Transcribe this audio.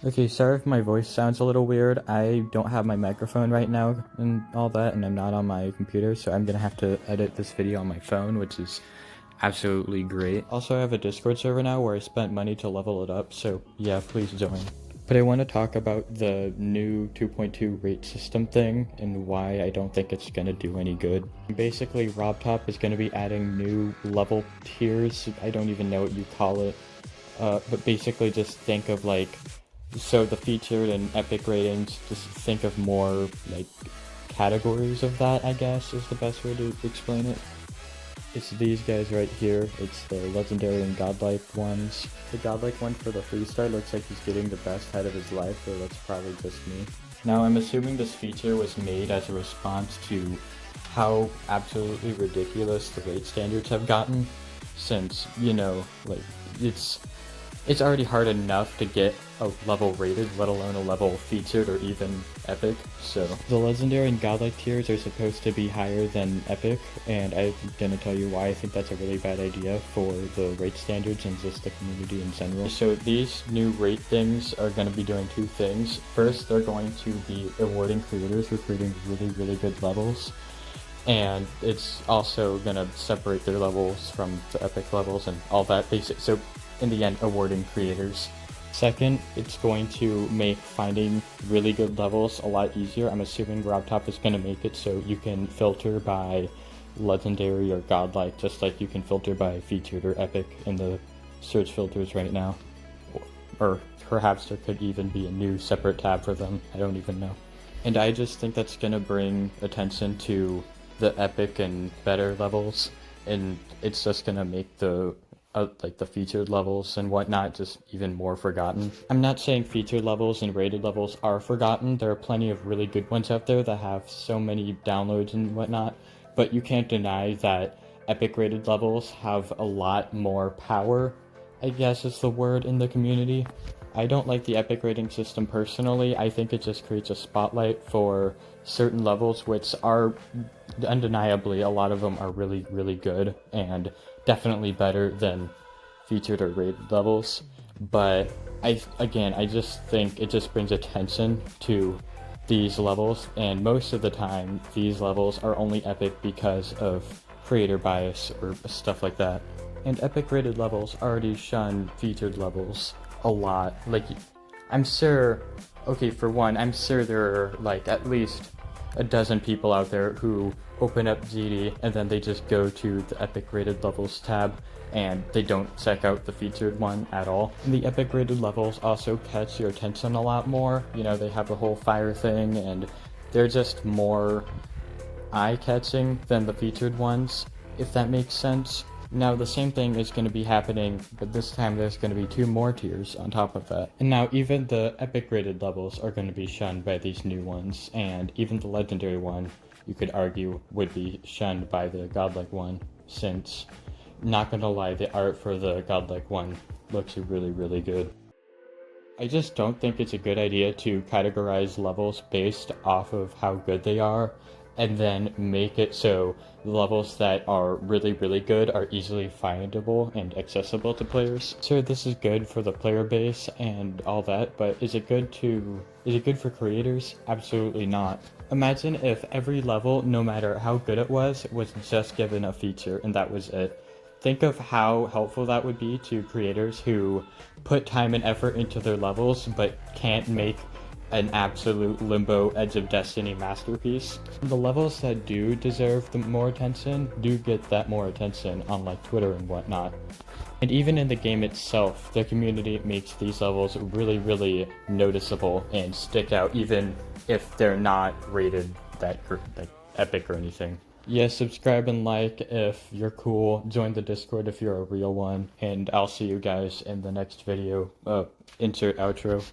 Okay, sorry if my voice sounds a little weird. I don't have my microphone right now and all that, and I'm not on my computer, so I'm gonna have to edit this video on my phone, which is absolutely great. Also, I have a Discord server now where I spent money to level it up, so yeah, please join. But I want to talk about the new 2.2 rate system thing and why I don't think it's gonna do any good. Basically, RobTop is gonna be adding new level tiers. I don't even know what you call it. But basically just think of like, so the featured and epic ratings, just think of more like categories of that, I guess is the best way to explain it. It's these guys right here. It's the legendary and godlike ones. The godlike one for the freestyle looks like he's getting the best head of his life, or that's probably just me. Now I'm assuming this feature was made as a response to how absolutely ridiculous the rate standards have gotten, since, you know, like, it's already hard enough to get a level rated, let alone a level featured or even epic. So the legendary and godlike tiers are supposed to be higher than epic, and I'm gonna tell you why I think that's a really bad idea for the rate standards and just the community in general. So these new rate things are gonna be doing two things. First, they're going to be awarding creators for creating really good levels, and it's also gonna separate their levels from the epic levels and all that basic. So in the end, awarding creators. Second, it's going to make finding really good levels a lot easier. I'm assuming RobTop is going to make it so you can filter by legendary or godlike, just like you can filter by featured or epic in the search filters right now. Or perhaps there could even be a new separate tab for them. I don't even know. And I just think that's going to bring attention to the epic and better levels, and it's just going to make the like the featured levels and whatnot just even more forgotten. I'm not saying featured levels and rated levels are forgotten. There are plenty of really good ones out there that have so many downloads and whatnot, but you can't deny that epic rated levels have a lot more power, I guess is the word, in the community. I don't like the epic rating system personally. I think it just creates a spotlight for certain levels, which are undeniably, a lot of them are really good and definitely better than featured or rated levels. But I just think it just brings attention to these levels, and most of the time these levels are only epic because of creator bias or stuff like that. And epic rated levels already shun featured levels a lot. Like, I'm sure, okay, for one, I'm sure there are like at least a dozen people out there who open up ZD and then they just go to the epic rated levels tab and they don't check out the featured one at all. And the epic rated levels also catch your attention a lot more. You know, they have the whole fire thing and they're just more eye-catching than the featured ones, if that makes sense. Now the same thing is going to be happening, but this time there's going to be 2 more tiers on top of that. And now even the epic rated levels are going to be shunned by these new ones, and even the legendary one, you could argue, would be shunned by the godlike one, since, not gonna lie, the art for the godlike one looks really good. I just don't think it's a good idea to categorize levels based off of how good they are, and then make it so the levels that are really good are easily findable and accessible to players. Sure, this is good for the player base and all that, but is it good for creators? Absolutely not. Imagine if every level, no matter how good it was just given a feature and that was it. Think of how helpful that would be to creators who put time and effort into their levels but can't make an absolute limbo Edge of Destiny masterpiece. The levels that do deserve the more attention do get that more attention on like Twitter and whatnot. And even in the game itself, the community makes these levels really noticeable and stick out, even if they're not rated that like epic or anything. Yeah, subscribe and like if you're cool, join the Discord if you're a real one, and I'll see you guys in the next video. Insert outro.